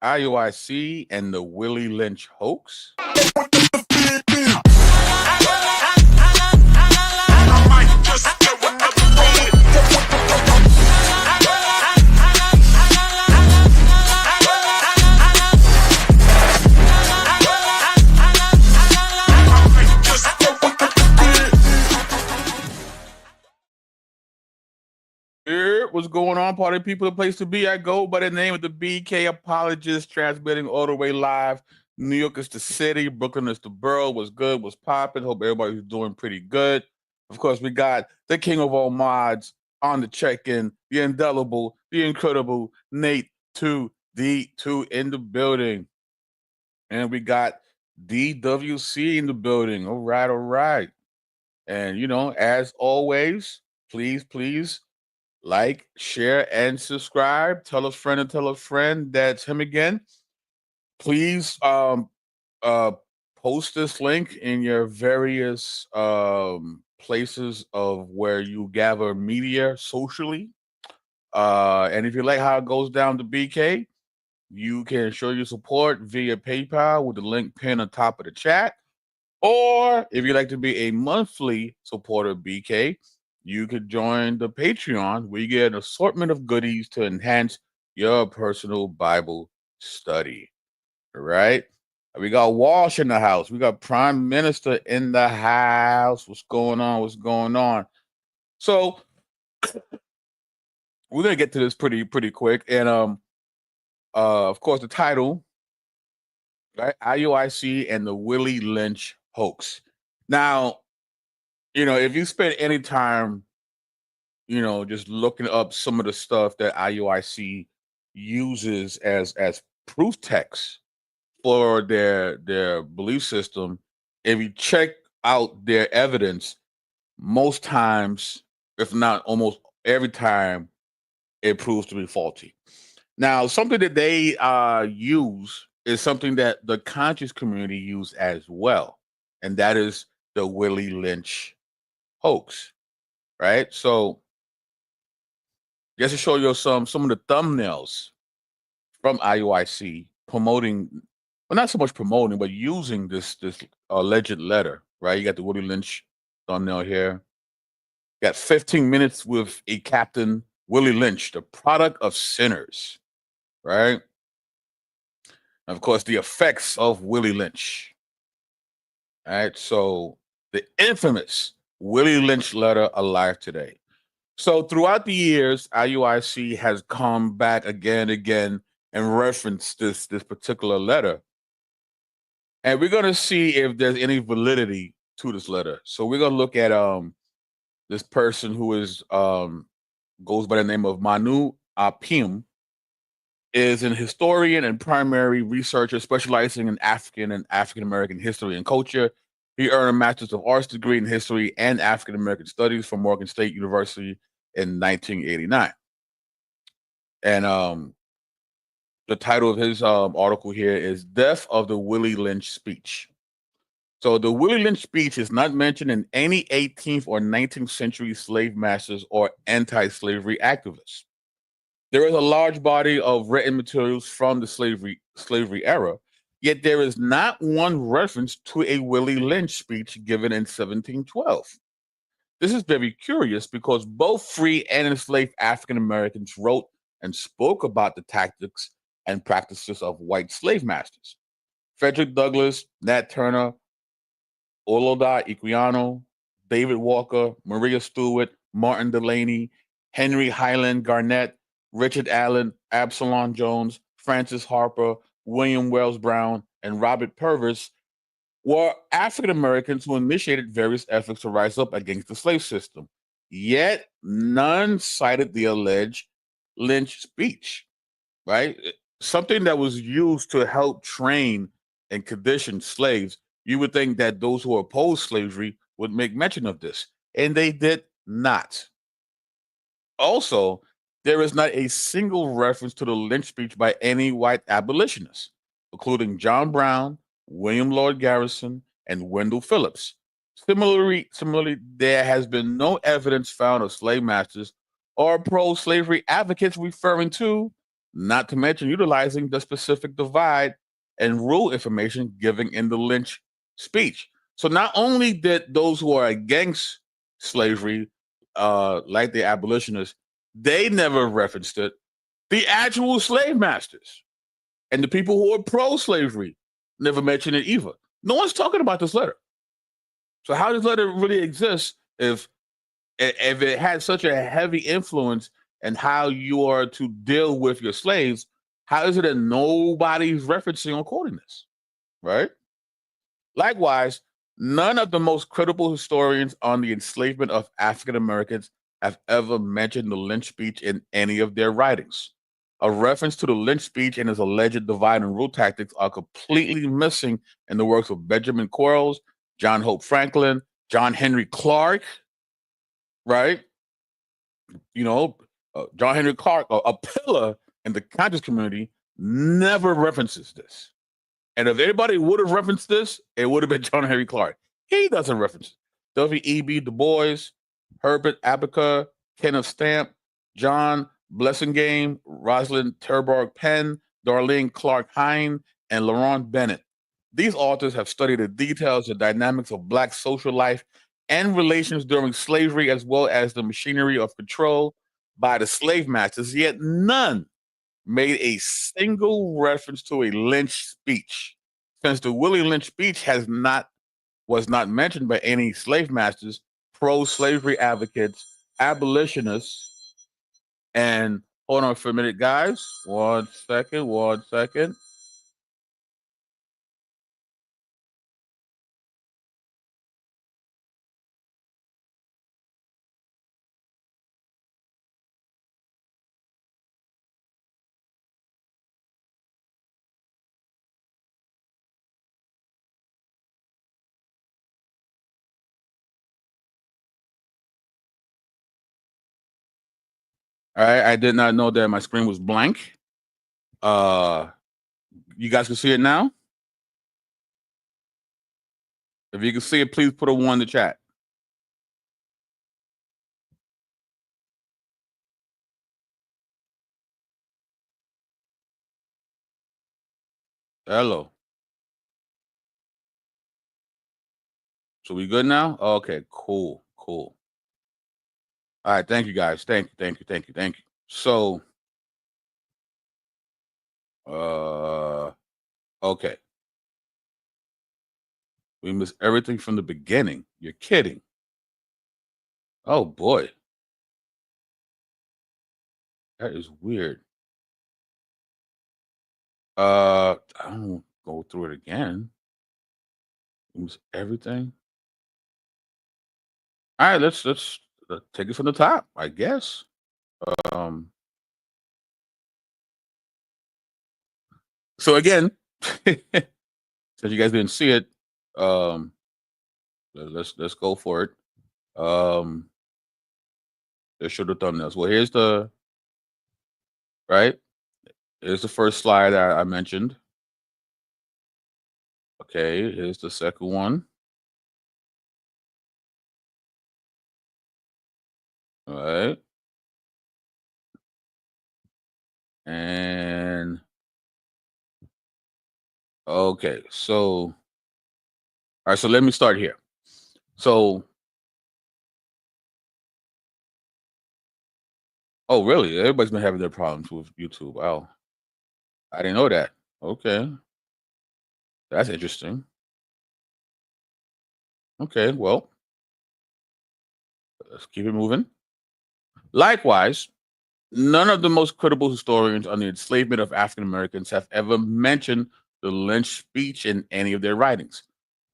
Iuic and the Willie Lynch hoax. Here, what's going on, party people? The place to be. I go by the name of the BK Apologist, transmitting all the way live. New York is the city, Brooklyn is the borough. What's good? What's popping? Hope everybody's doing pretty good. Of course, we got the king of all mods on the check-in, the indelible, the incredible Nate 2D2 in the building. And we got DWC in the building. All right, all right. And, as always, please like, share, and subscribe. Tell a friend and tell a friend. That's him again. Please post this link in your various places of where you gather media socially. And if you like how it goes down to BK, you can show your support via PayPal with the link pinned on top of the chat. Or if you'd like to be a monthly supporter of BK, you could join the Patreon where you get an assortment of goodies to enhance your personal Bible study. All right. We got Walsh in the house. We got Prime Minister in the house. What's going on? What's going on? So we're gonna get to this pretty quick. And of course the title, right? Iuic and the Willie Lynch hoax. Now, if you spend any time, just looking up some of the stuff that Iuic uses as proof text for their belief system, if you check out their evidence, most times, if not almost every time, it proves to be faulty. Now, something that they use is something that the conscious community use as well, and that is the Willie Lynch hoax, right? So just to show you some of the thumbnails from Iuic promoting, well, not so much promoting, but using this alleged letter, right? You got the Willie Lynch thumbnail here. Got 15 minutes with a Captain Willie Lynch, the product of sinners, right? And of course, the effects of Willie Lynch. All right, so the infamous Willie Lynch letter alive today. So throughout the years, Iuic has come back again and again and referenced this particular letter. And we're going to see if there's any validity to this letter. So we're going to look at this person who is goes by the name of Manu Apim, is an historian and primary researcher specializing in African and African American history and culture. He earned a Master's of Arts degree in History and African American Studies from Morgan State University in 1989. And the title of his article here is Death of the Willie Lynch Speech. So the Willie Lynch speech is not mentioned in any 18th or 19th century slave masters or anti-slavery activists. There is a large body of written materials from the slavery era, yet there is not one reference to a Willie Lynch speech given in 1712. This is very curious because both free and enslaved African Americans wrote and spoke about the tactics and practices of white slave masters. Frederick Douglass, Nat Turner, Oloda Equiano, David Walker, Maria Stewart, Martin Delaney, Henry Highland Garnett, Richard Allen, Absalom Jones, Francis Harper, William Wells Brown, and Robert Purvis were African Americans who initiated various efforts to rise up against the slave system. Yet none cited the alleged Lynch speech, right? Something that was used to help train and condition slaves. You would think that those who oppose slavery would make mention of this, and they did not. Also, there is not a single reference to the Lynch speech by any white abolitionists, including John Brown, William Lloyd Garrison, and Wendell Phillips. Similarly, there has been no evidence found of slave masters or pro-slavery advocates referring to not to mention utilizing the specific divide and rule information given in the Lynch speech. So not only did those who are against slavery, like the abolitionists, they never referenced it. The actual slave masters and the people who are pro-slavery never mention it either. No one's talking about this letter. So how does letter really exist if it had such a heavy influence in how you are to deal with your slaves? How is it that nobody's referencing or quoting this? Right? Likewise, none of the most credible historians on the enslavement of African Americans have ever mentioned the Lynch speech in any of their writings. A reference to the Lynch speech and his alleged divide and rule tactics are completely missing in the works of Benjamin Quarles, John Hope Franklin, John Henry Clark, right? John Henry Clark, a pillar in the conscious community, never references this. And if anybody would have referenced this, it would have been John Henry Clark. He doesn't reference it. W.E.B. Du Bois, Herbert Abaca, Kenneth Stamp, John Blessingame, Rosalind Terborg Penn, Darlene Clark Hine, and Laurent Bennett. These authors have studied the details and dynamics of Black social life and relations during slavery, as well as the machinery of control by the slave masters, yet none made a single reference to a Lynch speech. Since the Willie Lynch speech was not mentioned by any slave masters, pro-slavery advocates, abolitionists, and hold on for a minute, guys. One second. All right, I did not know that my screen was blank. You guys can see it now? If you can see it, please put a 1 in the chat. Hello. So we good now? Okay, cool. All right, thank you guys. Thank you. So, okay. We missed everything from the beginning. You're kidding. Oh boy. That is weird. I don't go through it again. We missed everything. All right, let's take it from the top, I guess. Um so again, since you guys didn't see it, um let's go for it. Let's show the thumbnails. Well, here's the right. Here's the first slide I mentioned. Okay, here's the second one. All right. And okay, so all right, so let me start here. So, oh really? Everybody's been having their problems with YouTube. Wow. I didn't know that. Okay. That's interesting. Okay, well, let's keep it moving. Likewise, none of the most credible historians on the enslavement of African Americans have ever mentioned the Lynch speech in any of their writings.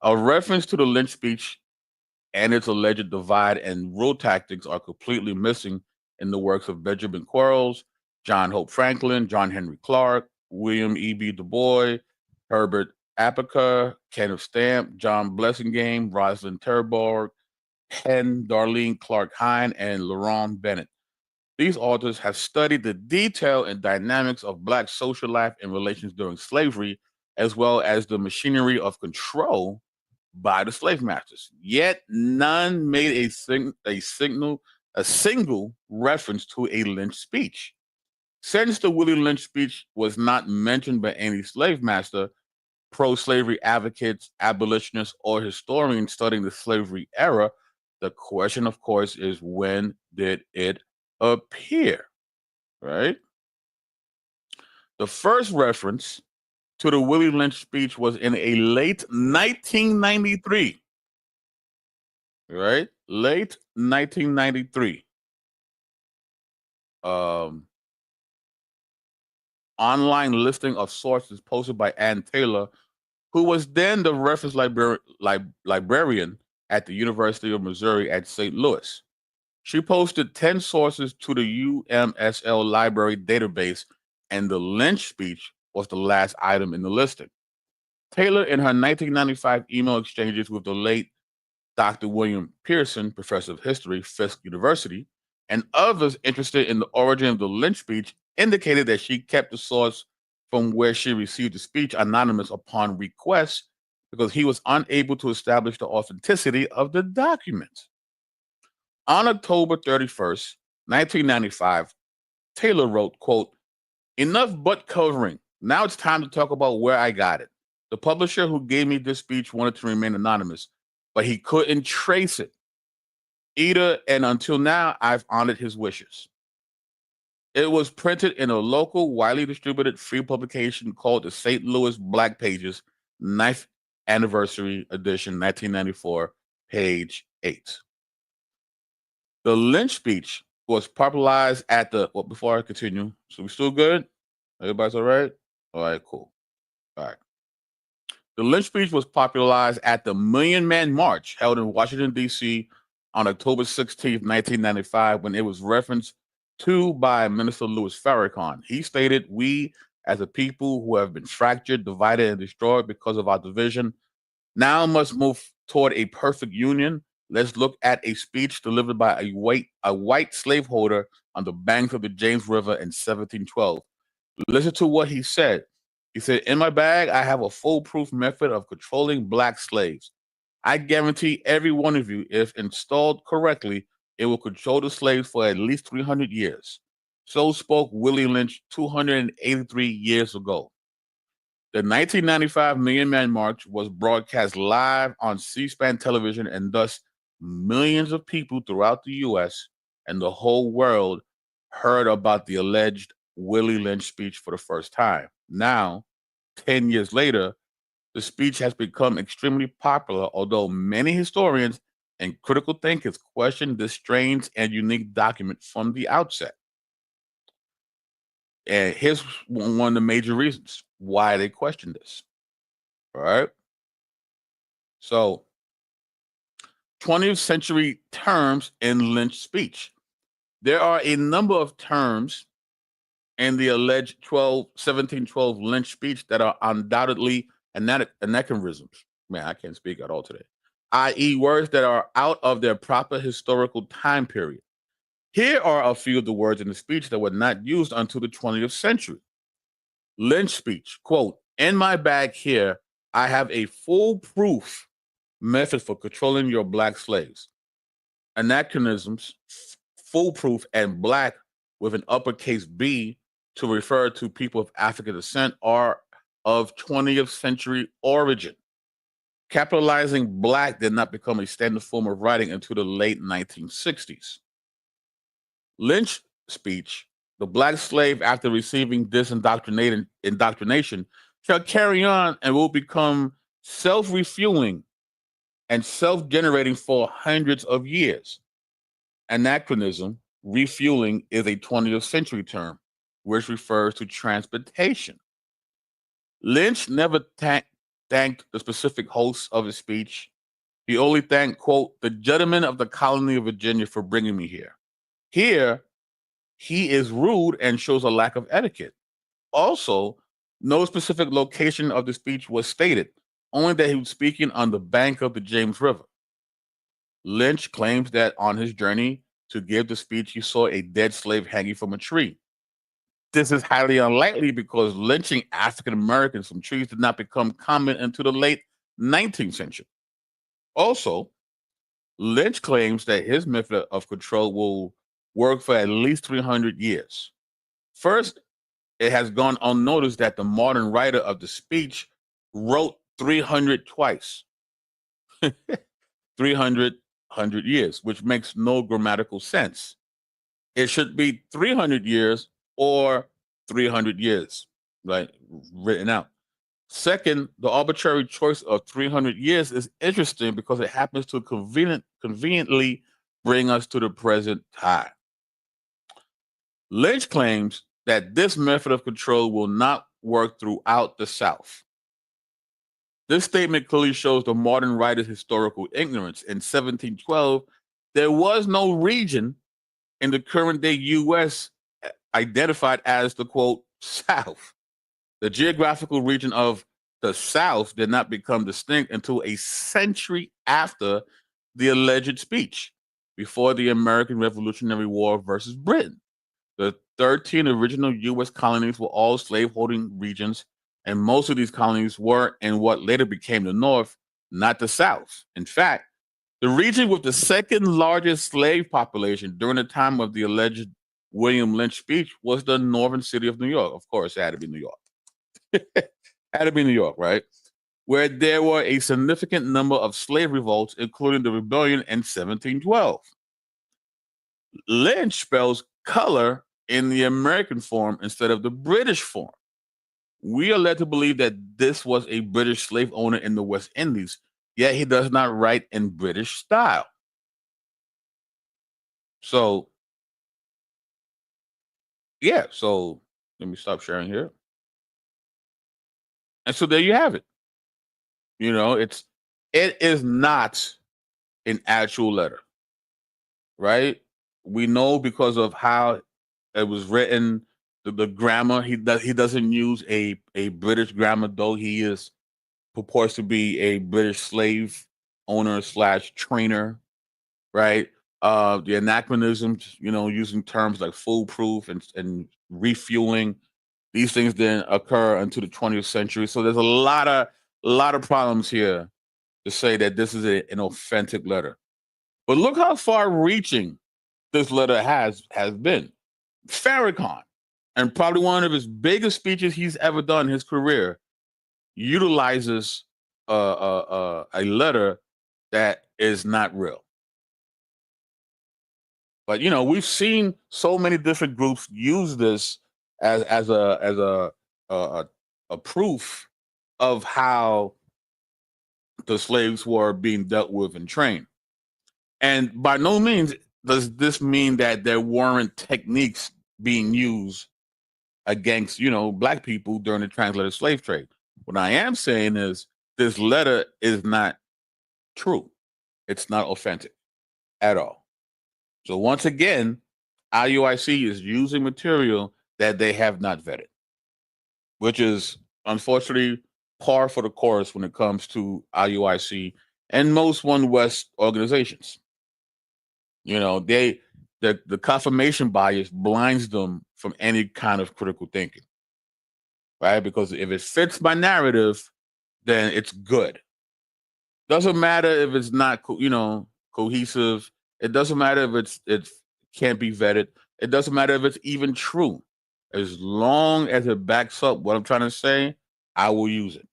A reference to the Lynch speech and its alleged divide and rule tactics are completely missing in the works of Benjamin Quarles, John Hope Franklin, John Henry Clark, William E.B. Du Bois, Herbert Apica, Kenneth Stamp, John Blessingame, Rosalind Terborg, Penn, Darlene Clark Hine, and Laurent Bennett. These authors have studied the detail and dynamics of Black social life and relations during slavery, as well as the machinery of control by the slave masters. Yet none made a single reference to a Lynch speech. Since the Willie Lynch speech was not mentioned by any slave master, pro-slavery advocates, abolitionists, or historians studying the slavery era, the question, of course, is when did it appear, right? The first reference to the Willie Lynch speech was in a late 1993, right? Late 1993. Online listing of sources posted by Ann Taylor, who was then the reference librarian at the University of Missouri at St. Louis. She posted 10 sources to the UMSL library database, and the Lynch speech was the last item in the listing. Taylor, in her 1995 email exchanges with the late Dr. William Pearson, professor of history, Fisk University, and others interested in the origin of the Lynch speech, indicated that she kept the source from where she received the speech anonymous upon request because he was unable to establish the authenticity of the document. On October 31st, 1995, Taylor wrote, quote, "Enough butt covering. Now it's time to talk about where I got it. The publisher who gave me this speech wanted to remain anonymous, but he couldn't trace it either, and until now, I've honored his wishes. It was printed in a local, widely distributed free publication called the St. Louis Black Pages, 9th Anniversary Edition, 1994, page 8. The Lynch speech was popularized at the, well, before I continue, so we still good? Everybody's all right? All right, cool. All right. The Lynch speech was popularized at the Million Man March held in Washington, D.C. on October 16th, 1995, when it was referenced to by Minister Louis Farrakhan. He stated, "We, as a people who have been fractured, divided, and destroyed because of our division, now must move toward a perfect union. Let's look at a speech delivered by a white slaveholder on the banks of the James River in 1712. Listen to what he said. He said, 'In my bag, I have a foolproof method of controlling black slaves. I guarantee every one of you, if installed correctly, it will control the slaves for at least 300 years.' So spoke Willie Lynch 283 years ago." The 1995 Million Man March was broadcast live on C-SPAN television, and thus millions of people throughout the U.S. and the whole world heard about the alleged Willie Lynch speech for the first time. Now, 10 years later, the speech has become extremely popular, although many historians and critical thinkers question this strange and unique document from the outset. And here's one of the major reasons why they question this. All right. So, 20th century terms in Lynch speech. There are a number of terms in the alleged 1712 Lynch speech that are undoubtedly anachronisms. Man, I can't speak at all today. I.e., words that are out of their proper historical time period. Here are a few of the words in the speech that were not used until the 20th century. Lynch speech, quote, "In my bag here, I have a foolproof method for controlling your black slaves." Anachronisms, foolproof, and black with an uppercase B to refer to people of African descent are of 20th century origin. Capitalizing black did not become a standard form of writing until the late 1960s. Lynch speech, "The black slave, after receiving this indoctrination, shall carry on and will become self-refueling and self-generating for hundreds of years." Anachronism, refueling, is a 20th century term, which refers to transportation. Lynch never thanked the specific hosts of his speech. He only thanked, quote, "the gentlemen of the colony of Virginia for bringing me here. Here, he is rude and shows a lack of etiquette." Also, no specific location of the speech was stated, only that he was speaking on the bank of the James River. Lynch claims that on his journey to give the speech, he saw a dead slave hanging from a tree. This is highly unlikely because lynching African Americans from trees did not become common until the late 19th century. Also, Lynch claims that his method of control will work for at least 300 years. First, it has gone unnoticed that the modern writer of the speech wrote 300 twice. 300 years, which makes no grammatical sense. It should be 300 years or 300 years, right? Written out. Second, the arbitrary choice of 300 years is interesting because it happens to conveniently bring us to the present time. Lynch claims that this method of control will not work throughout the South. This statement clearly shows the modern writer's historical ignorance. In 1712, there was no region in the current day U.S. identified as the quote South. The geographical region of the South did not become distinct until a century after the alleged speech, before the American Revolutionary War versus Britain. The 13 original U.S. colonies were all slaveholding regions, and most of these colonies were in what later became the North, not the South. In fact, the region with the second largest slave population during the time of the alleged William Lynch speech was the northern city of New York. Of course, it had to be New York. Had to be New York, right? Where there were a significant number of slave revolts, including the rebellion in 1712. Lynch spells color in the American form instead of the British form. We are led to believe that this was a British slave owner in the West Indies, yet he does not write in British style. So, yeah, so let me stop sharing here. And so there you have it. You know, it is not an actual letter, right? We know because of how it was written, the grammar. He doesn't use a British grammar, though he is purports to be a British slave owner slash trainer, right? The anachronisms, you know, using terms like foolproof and refueling, these things didn't occur until the 20th century. So there's a lot of problems here to say that this is an authentic letter. But look how far-reaching this letter has been. Farrakhan, and probably one of his biggest speeches he's ever done in his career, utilizes a letter that is not real. But you know, we've seen so many different groups use this as a proof of how the slaves were being dealt with and trained. And by no means does this mean that there weren't techniques being used against, you know, black people during the transatlantic slave trade. What I am saying is this letter is not true. It's not authentic at all. So once again, IUIC is using material that they have not vetted, which is unfortunately par for the course when it comes to IUIC and most One West organizations. You know, the confirmation bias blinds them from any kind of critical thinking, right? Because if it fits my narrative, then it's good. Doesn't matter if it's not, you know, cohesive. It doesn't matter if it can't be vetted. It doesn't matter if it's even true. As long as it backs up what I'm trying to say, I will use it.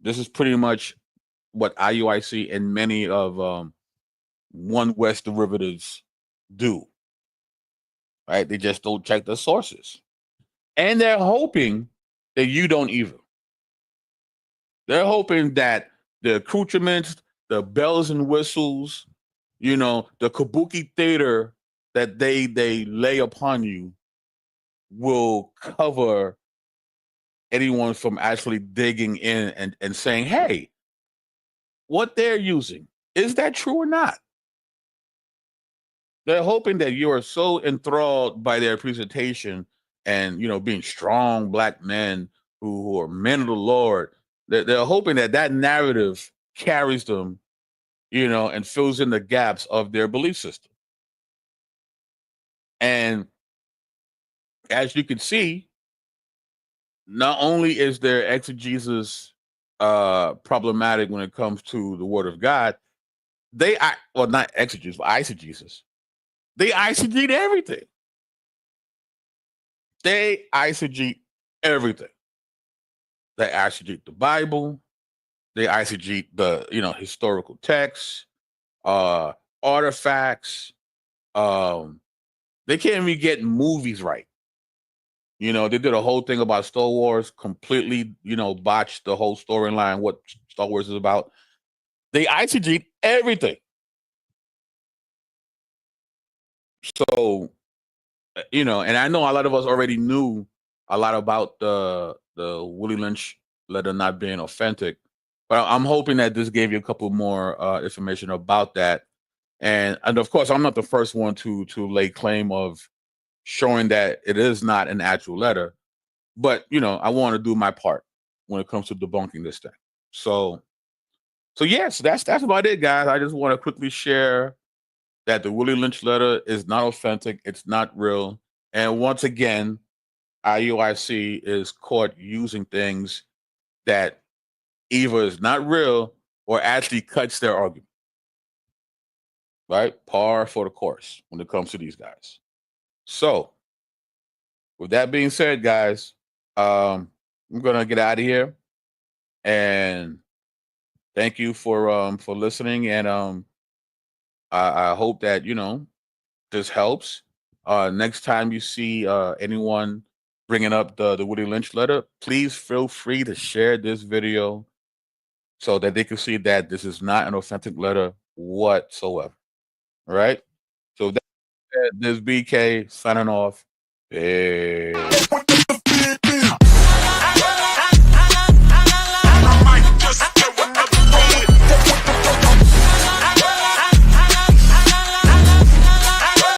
This is pretty much what IUIC and many of One West derivatives do. Right? They just don't check the sources. And they're hoping that you don't either. They're hoping that the accoutrements, the bells and whistles, you know, the kabuki theater that they lay upon you will cover anyone from actually digging in and saying, hey, what they're using, is that true or not? They're hoping that you are so enthralled by their presentation and, you know, being strong black men who are men of the Lord. They're hoping that that narrative carries them, you know, and fills in the gaps of their belief system. And as you can see, not only is their exegesis problematic when it comes to the Word of God, well, not exegesis, but eisegesis. They eisegete everything. They eisegete everything. They eisegete the Bible. They eisegete the historical texts, artifacts. Um, they can't even get movies right. They did a whole thing about Star Wars, completely, botched the whole storyline, what Star Wars is about. They eisegete everything. So, and I know a lot of us already knew a lot about the Willie Lynch letter not being authentic, but I'm hoping that this gave you a couple more information about that. And of course, I'm not the first one to lay claim of showing that it is not an actual letter, but I want to do my part when it comes to debunking this thing. So yes, that's about it, guys. I just want to quickly share that the Willie Lynch letter is not authentic. It's not real. And once again, IUIC is caught using things that either is not real or actually cuts their argument. Right? Par for the course when it comes to these guys. So, with that being said, guys, I'm gonna get out of here. And thank you for listening. And I hope that this helps. Next time you see anyone bringing up the Willie Lynch letter, please feel free to share this video so that they can see that this is not an authentic letter whatsoever. All right. So this is BK signing off. Peace.